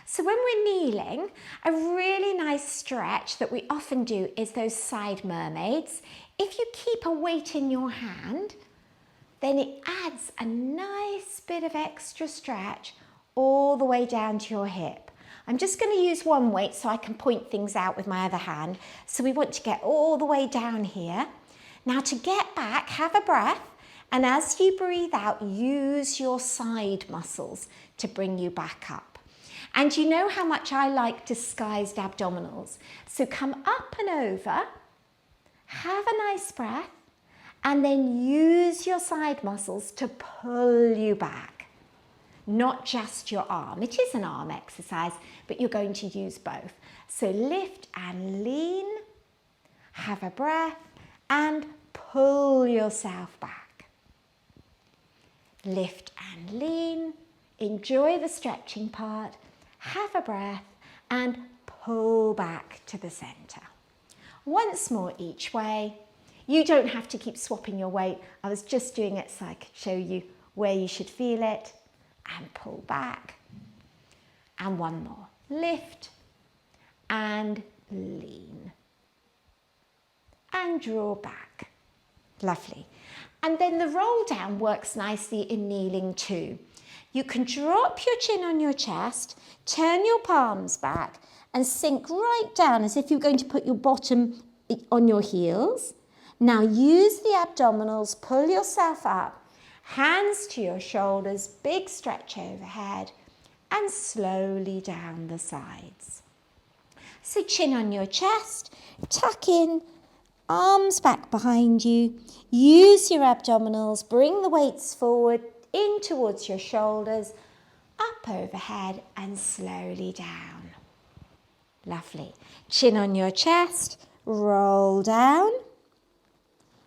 So when we're kneeling, a really nice stretch that we often do is those side mermaids. If you keep a weight in your hand, then it adds a nice bit of extra stretch all the way down to your hip. I'm just going to use one weight so I can point things out with my other hand. So we want to get all the way down here. Now to get back, have a breath, and as you breathe out, use your side muscles to bring you back up. And you know how much I like disguised abdominals. So come up and over, have a nice breath, and then use your side muscles to pull you back. Not just your arm. It is an arm exercise, but you're going to use both. So lift and lean, have a breath, and pull yourself back. Lift and lean, enjoy the stretching part, have a breath, and pull back to the center. Once more each way. You don't have to keep swapping your weight. I was just doing it so I could show you where you should feel it. And pull back. And one more. Lift and lean. And draw back. Lovely. And then the roll down works nicely in kneeling too. You can drop your chin on your chest, turn your palms back, and sink right down as if you're going to put your bottom on your heels. Now use the abdominals, pull yourself up, hands to your shoulders, big stretch overhead, and slowly down the sides. So chin on your chest, tuck in, arms back behind you, use your abdominals, bring the weights forward, in towards your shoulders, up overhead, and slowly down. Lovely. Chin on your chest, roll down.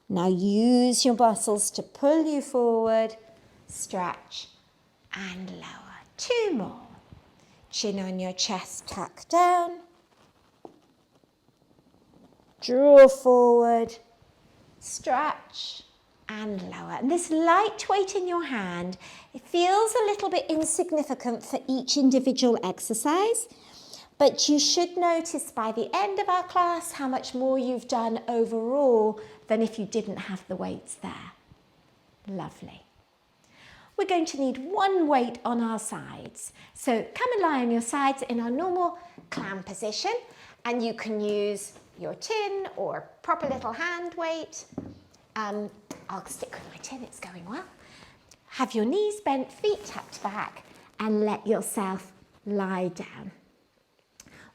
Now use your muscles to pull you forward, stretch and lower. Two more. Chin on your chest, tuck down. Draw forward, stretch and lower. And this light weight in your hand, it feels a little bit insignificant for each individual exercise, but you should notice by the end of our class how much more you've done overall than if you didn't have the weights there. Lovely. We're going to need one weight on our sides. So come and lie on your sides in our normal clam position, and you can use your tin or proper little hand weight. I'll stick with my tin, it's going well. Have your knees bent, feet tucked back, and let yourself lie down.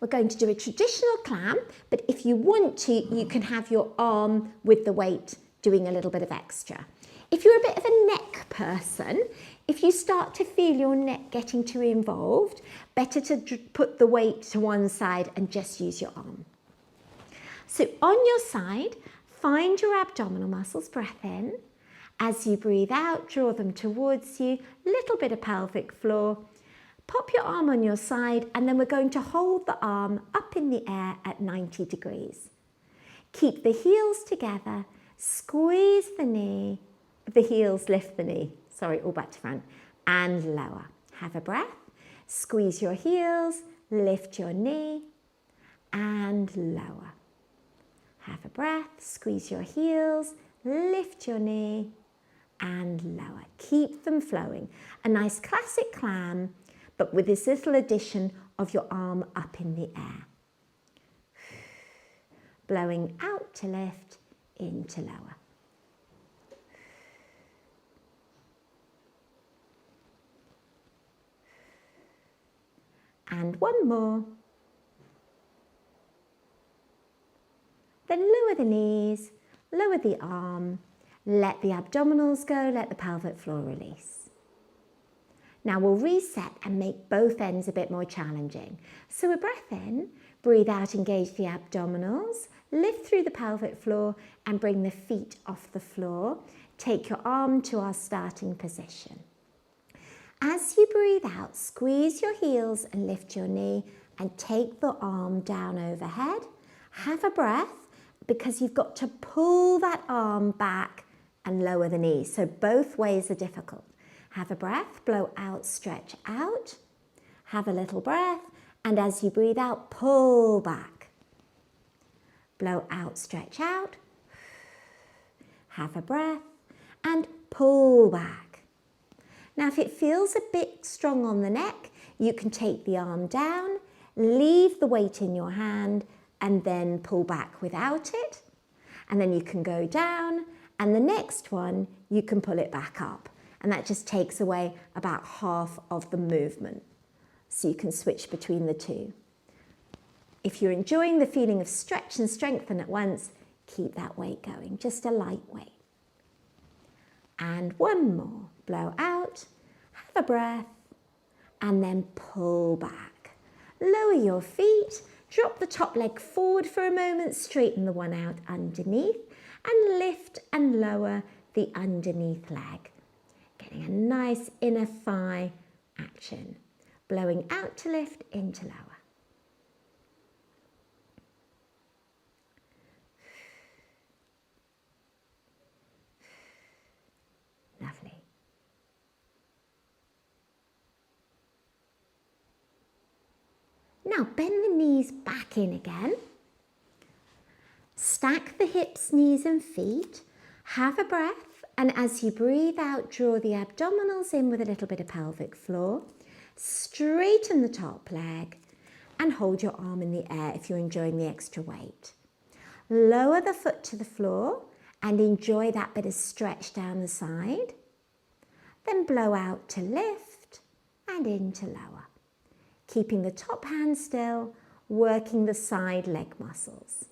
We're going to do a traditional clam, but if you want to, you can have your arm with the weight doing a little bit of extra. If you're a bit of a neck person, if you start to feel your neck getting too involved, better to put the weight to one side and just use your arm. So on your side, find your abdominal muscles, breath in. As you breathe out, draw them towards you, little bit of pelvic floor. Pop your arm on your side, and then we're going to hold the arm up in the air at 90 degrees. Keep the heels together, squeeze the knee, the heels lift the knee, sorry, all back to front, and lower. Have a breath, squeeze your heels, lift your knee, and lower. Have a breath, squeeze your heels, lift your knee, and lower. Keep them flowing. A nice classic clam, but with this little addition of your arm up in the air. Blowing out to lift, in to lower. And one more. Then lower the knees, lower the arm, let the abdominals go, let the pelvic floor release. Now we'll reset and make both ends a bit more challenging. So a breath in, breathe out, engage the abdominals, lift through the pelvic floor and bring the feet off the floor. Take your arm to our starting position. As you breathe out, squeeze your heels and lift your knee and take the arm down overhead. Have a breath because you've got to pull that arm back and lower the knee. So both ways are difficult. Have a breath, blow out, stretch out. Have a little breath, and as you breathe out, pull back. Blow out, stretch out. Have a breath, and pull back. Now, if it feels a bit strong on the neck, you can take the arm down, leave the weight in your hand, and then pull back without it. And then you can go down, and the next one, you can pull it back up. And that just takes away about half of the movement. So you can switch between the two. If you're enjoying the feeling of stretch and strengthen at once, keep that weight going, just a light weight. And one more. Blow out, have a breath, and then pull back. Lower your feet, drop the top leg forward for a moment, straighten the one out underneath, and lift and lower the underneath leg. Getting a nice inner thigh action. Blowing out to lift, in to lower. Lovely. Now bend the knees back in again. Stack the hips, knees and feet. Have a breath, and as you breathe out, draw the abdominals in with a little bit of pelvic floor. Straighten the top leg and hold your arm in the air if you're enjoying the extra weight. Lower the foot to the floor and enjoy that bit of stretch down the side. Then blow out to lift and in to lower. Keeping the top hand still, working the side leg muscles.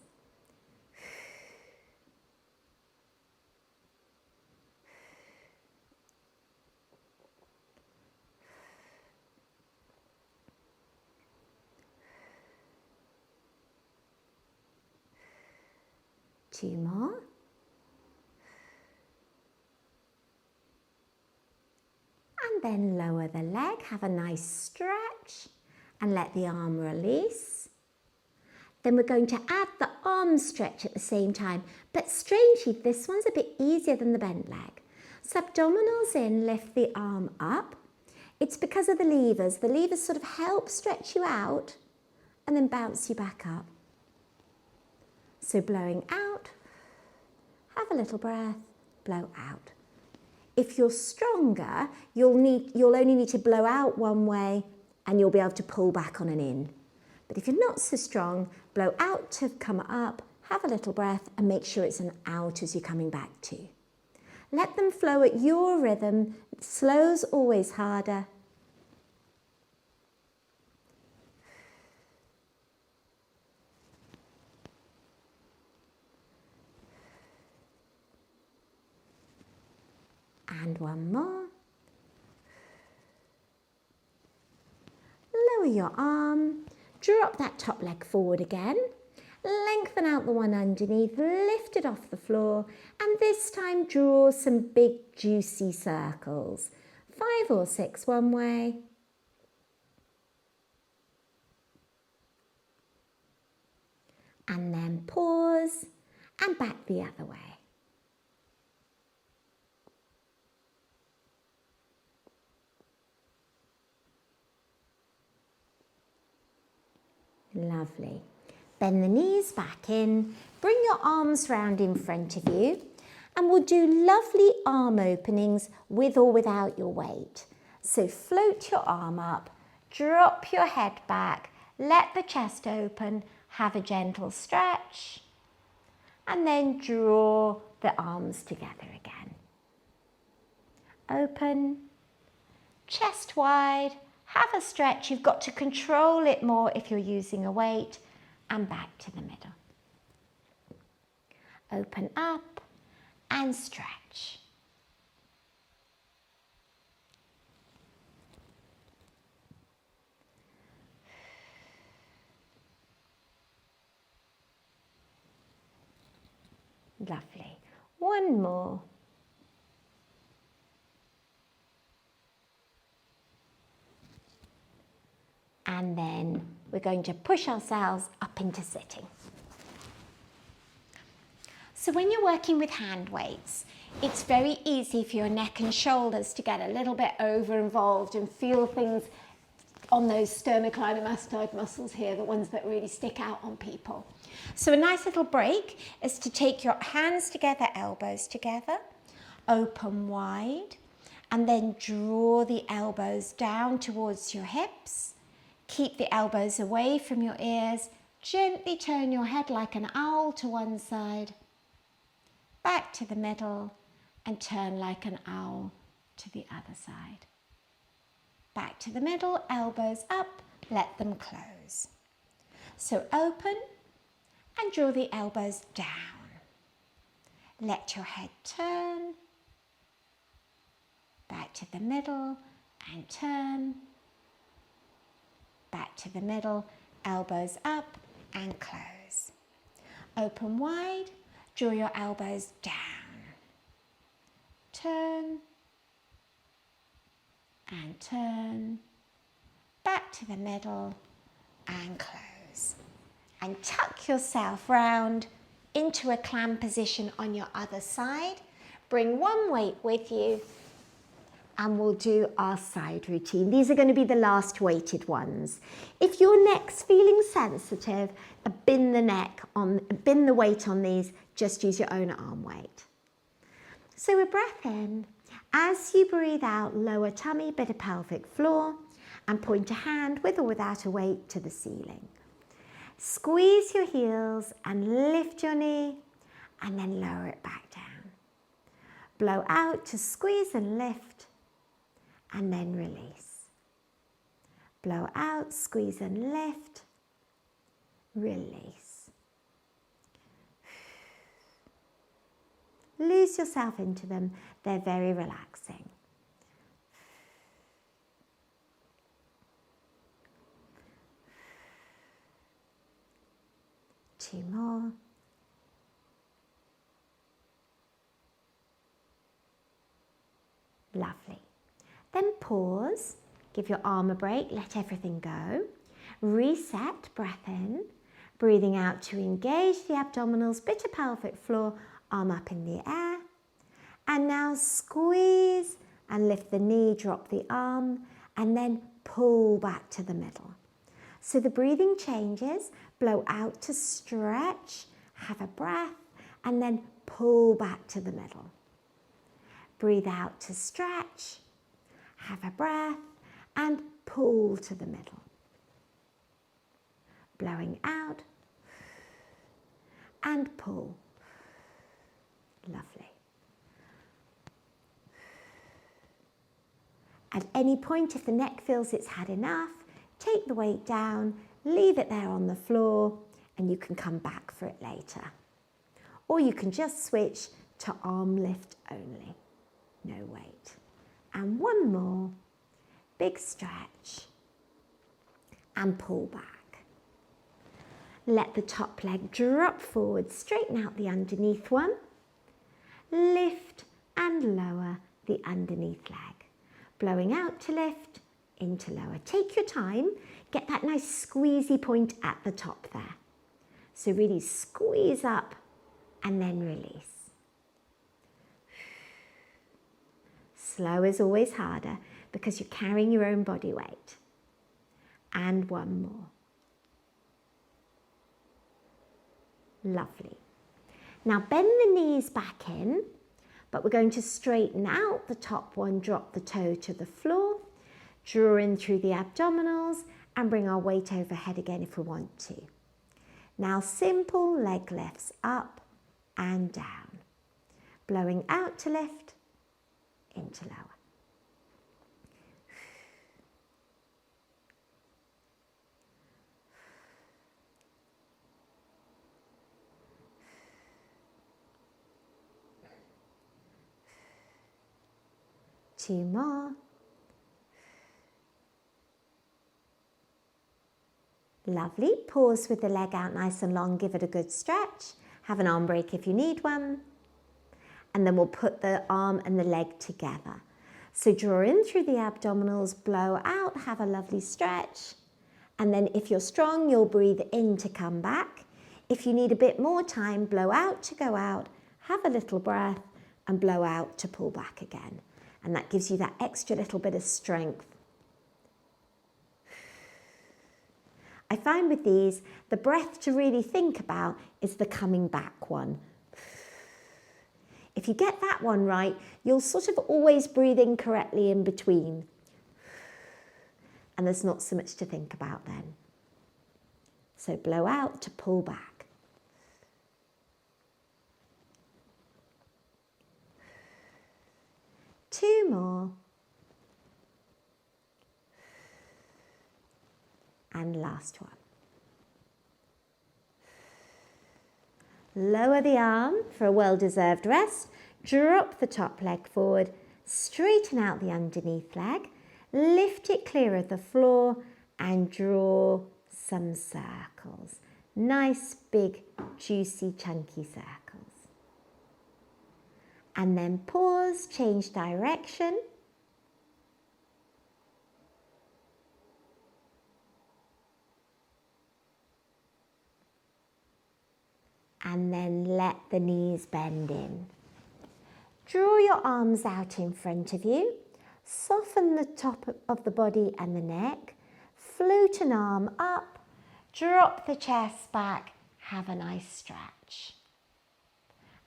Two more. And then lower the leg, have a nice stretch and let the arm release. Then we're going to add the arm stretch at the same time, but strangely this one's a bit easier than the bent leg. So abdominals in, lift the arm up. It's because of the levers. The levers sort of help stretch you out and then bounce you back up. So blowing out, have a little breath, blow out. If you're stronger, you'll only need to blow out one way and you'll be able to pull back on an in. But if you're not so strong, blow out to come up, have a little breath and make sure it's an out as you're coming back to. Let them flow at your rhythm. Slow's always harder. And one more. Lower your arm, drop that top leg forward again, lengthen out the one underneath, lift it off the floor, and this time draw some big juicy circles. 5 or 6 one way. And then pause and back the other way. Lovely. Bend the knees back in, bring your arms round in front of you, and we'll do lovely arm openings with or without your weight. So float your arm up, drop your head back, let the chest open, have a gentle stretch, and then draw the arms together again. Open, chest wide, have a stretch. You've got to control it more if you're using a weight, and back to the middle. Open up and stretch. Lovely. One more. And then we're going to push ourselves up into sitting. So when you're working with hand weights, it's very easy for your neck and shoulders to get a little bit over involved and feel things on those sternocleidomastoid muscles here, the ones that really stick out on people. So a nice little break is to take your hands together, elbows together, open wide, and then draw the elbows down towards your hips. Keep the elbows away from your ears. Gently turn your head like an owl to one side, back to the middle, and turn like an owl to the other side. Back to the middle, elbows up, let them close. So open and draw the elbows down. Let your head turn, back to the middle and turn, back to the middle, elbows up and close. Open wide, draw your elbows down. Turn and turn, back to the middle and close. And tuck yourself round into a clam position on your other side. Bring one weight with you and we'll do our side routine. These are going to be the last weighted ones. If your neck's feeling sensitive, bin the weight on these, just use your own arm weight. So a breath in. As you breathe out, lower tummy, bit of pelvic floor, and point a hand with or without a weight to the ceiling. Squeeze your heels and lift your knee and then lower it back down. Blow out to squeeze and lift and then release. Blow out, squeeze and lift, release. Lose yourself into them. They're very relaxing. Two more. Lovely. Then pause, give your arm a break, let everything go. Reset, breath in, breathing out to engage the abdominals, bit of pelvic floor, arm up in the air. And now squeeze and lift the knee, drop the arm, and then pull back to the middle. So the breathing changes, blow out to stretch, have a breath, and then pull back to the middle. Breathe out to stretch, have a breath, and pull to the middle. Blowing out, and pull. Lovely. At any point, if the neck feels it's had enough, take the weight down, leave it there on the floor, and you can come back for it later. Or you can just switch to arm lift only, no weight. And one more, big stretch, and pull back. Let the top leg drop forward, straighten out the underneath one, lift and lower the underneath leg. Blowing out to lift, into lower. Take your time, get that nice squeezy point at the top there. So really squeeze up and then release. Slow is always harder because you're carrying your own body weight. And one more. Lovely. Now bend the knees back in, but we're going to straighten out the top one, drop the toe to the floor, draw in through the abdominals and bring our weight overhead again if we want to. Now simple leg lifts up and down. Blowing out to lift, into lower. Two more. Lovely. Pause with the leg out nice and long. Give it a good stretch. Have an arm break if you need one. And then we'll put the arm and the leg together. So draw in through the abdominals, blow out, have a lovely stretch. And then if you're strong, you'll breathe in to come back. If you need a bit more time, blow out to go out, have a little breath and blow out to pull back again. And that gives you that extra little bit of strength. I find with these, the breath to really think about is the coming back one. If you get that one right, you'll sort of always breathe in correctly in between. And there's not so much to think about then. So blow out to pull back. Two more. And last one. Lower the arm for a well-deserved rest. Drop the top leg forward. Straighten out the underneath leg. Lift it clear of the floor and draw some circles. Nice, big, juicy, chunky circles. And then pause, change direction. And then let the knees bend in. Draw your arms out in front of you. Soften the top of the body and the neck. Float an arm up. Drop the chest back. Have a nice stretch.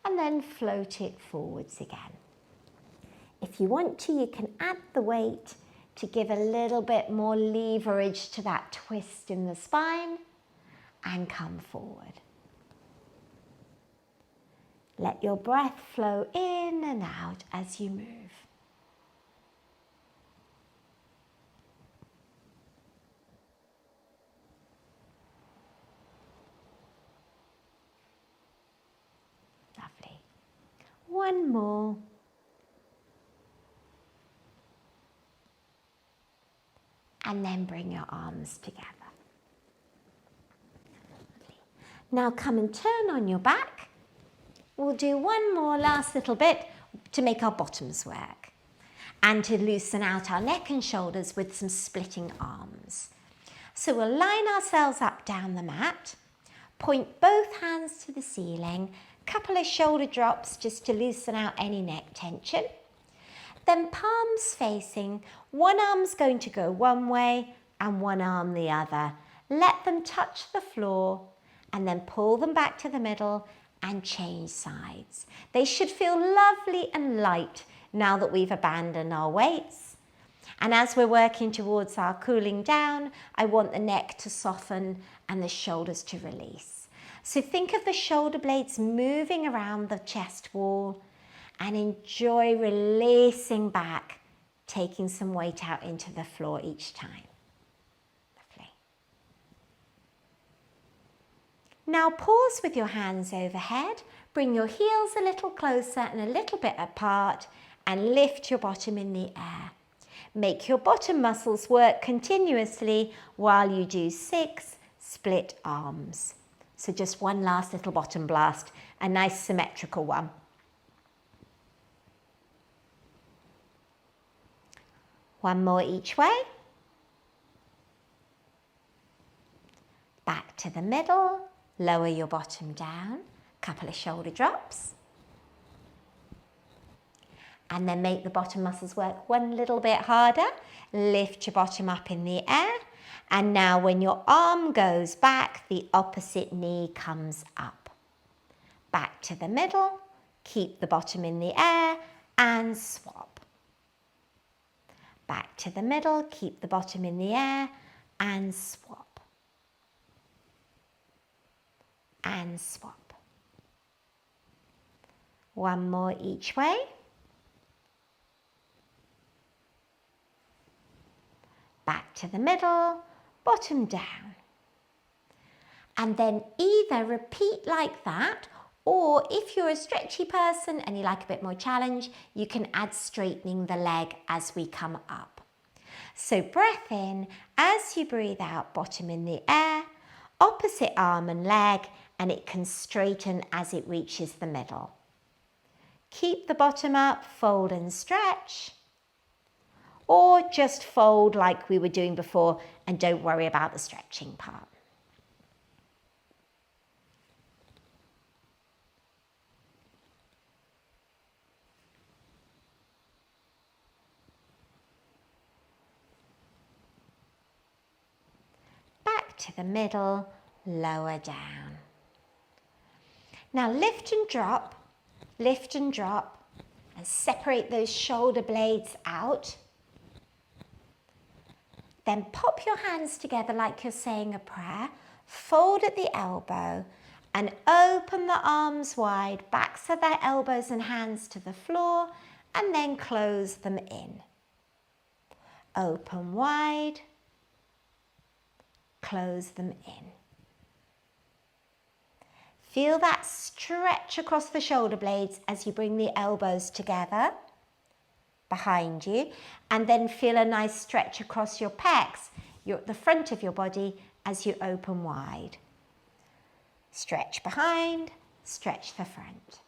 And then float it forwards again. If you want to, you can add the weight to give a little bit more leverage to that twist in the spine and come forward. Let your breath flow in and out as you move. Lovely. One more. And then bring your arms together. Lovely. Now come and turn on your back. We'll do one more last little bit to make our bottoms work and to loosen out our neck and shoulders with some splitting arms. So we'll line ourselves up down the mat, point both hands to the ceiling, couple of shoulder drops just to loosen out any neck tension. Then palms facing, one arm's going to go one way and one arm the other. Let them touch the floor and then pull them back to the middle and change sides. They should feel lovely and light now that we've abandoned our weights. And as we're working towards our cooling down, I want the neck to soften and the shoulders to release. So think of the shoulder blades moving around the chest wall and enjoy releasing back, taking some weight out into the floor each time. Now pause with your hands overhead, bring your heels a little closer and a little bit apart and lift your bottom in the air. Make your bottom muscles work continuously while you do 6 split arms. So just one last little bottom blast, a nice symmetrical one. One more each way. Back to the middle. Lower your bottom down, couple of shoulder drops. And then make the bottom muscles work one little bit harder. Lift your bottom up in the air. And now when your arm goes back, the opposite knee comes up. Back to the middle, keep the bottom in the air and swap. Back to the middle, keep the bottom in the air and swap. And swap. One more each way. Back to the middle, bottom down. And then either repeat like that, or if you're a stretchy person and you like a bit more challenge, you can add straightening the leg as we come up. So breath in, as you breathe out, bottom in the air, opposite arm and leg, and it can straighten as it reaches the middle. Keep the bottom up, fold and stretch, or just fold like we were doing before and don't worry about the stretching part. Back to the middle, lower down. Now lift and drop, and separate those shoulder blades out. Then pop your hands together like you're saying a prayer, fold at the elbow and open the arms wide, backs of the elbows and hands to the floor, and then close them in. Open wide, close them in. Feel that stretch across the shoulder blades as you bring the elbows together behind you, and then feel a nice stretch across your pecs, the front of your body, as you open wide. Stretch behind, stretch the front.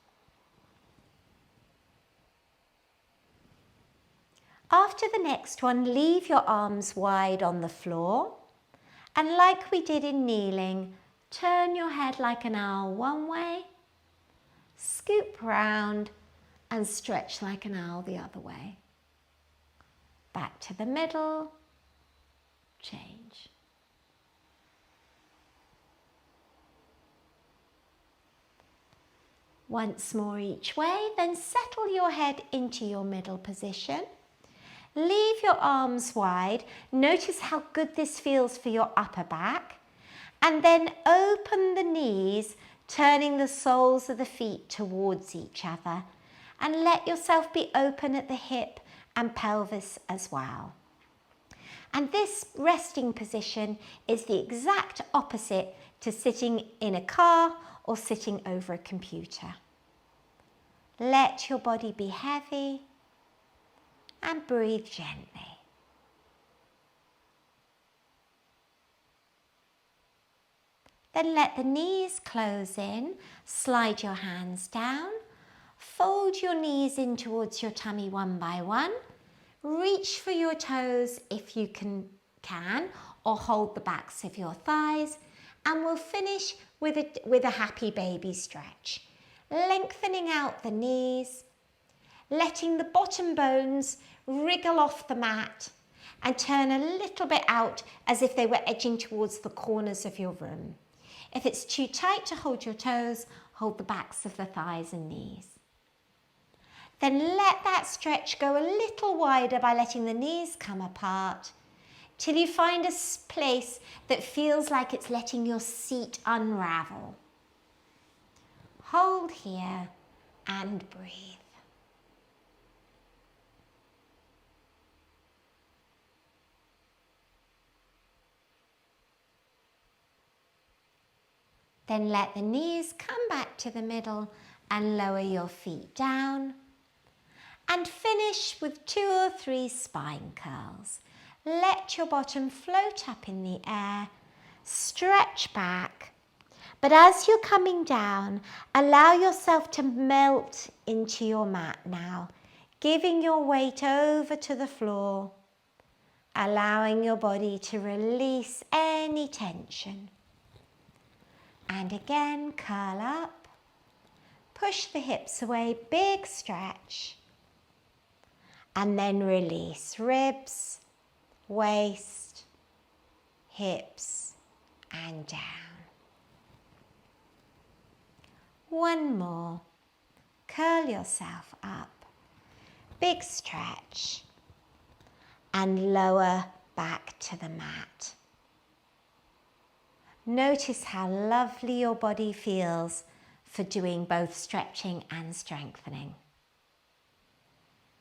After the next one, leave your arms wide on the floor, and like we did in kneeling, turn your head like an owl one way, scoop round and stretch like an owl the other way. Back to the middle, change. Once more each way, then settle your head into your middle position. Leave your arms wide. Notice how good this feels for your upper back. And then open the knees, turning the soles of the feet towards each other. And let yourself be open at the hip and pelvis as well. And this resting position is the exact opposite to sitting in a car or sitting over a computer. Let your body be heavy and breathe gently. Then let the knees close in, slide your hands down, fold your knees in towards your tummy one by one, reach for your toes if you can, or hold the backs of your thighs, and we'll finish with a happy baby stretch. Lengthening out the knees, letting the bottom bones wriggle off the mat and turn a little bit out as if they were edging towards the corners of your room. If it's too tight to hold your toes, hold the backs of the thighs and knees. Then let that stretch go a little wider by letting the knees come apart till you find a place that feels like it's letting your seat unravel. Hold here and breathe. Then let the knees come back to the middle and lower your feet down. And finish with 2 or 3 spine curls. Let your bottom float up in the air, stretch back. But as you're coming down, allow yourself to melt into your mat now, giving your weight over to the floor, allowing your body to release any tension. And again, curl up, push the hips away, big stretch. And then release ribs, waist, hips, and down. One more. Curl yourself up, big stretch, and lower back to the mat. Notice how lovely your body feels for doing both stretching and strengthening.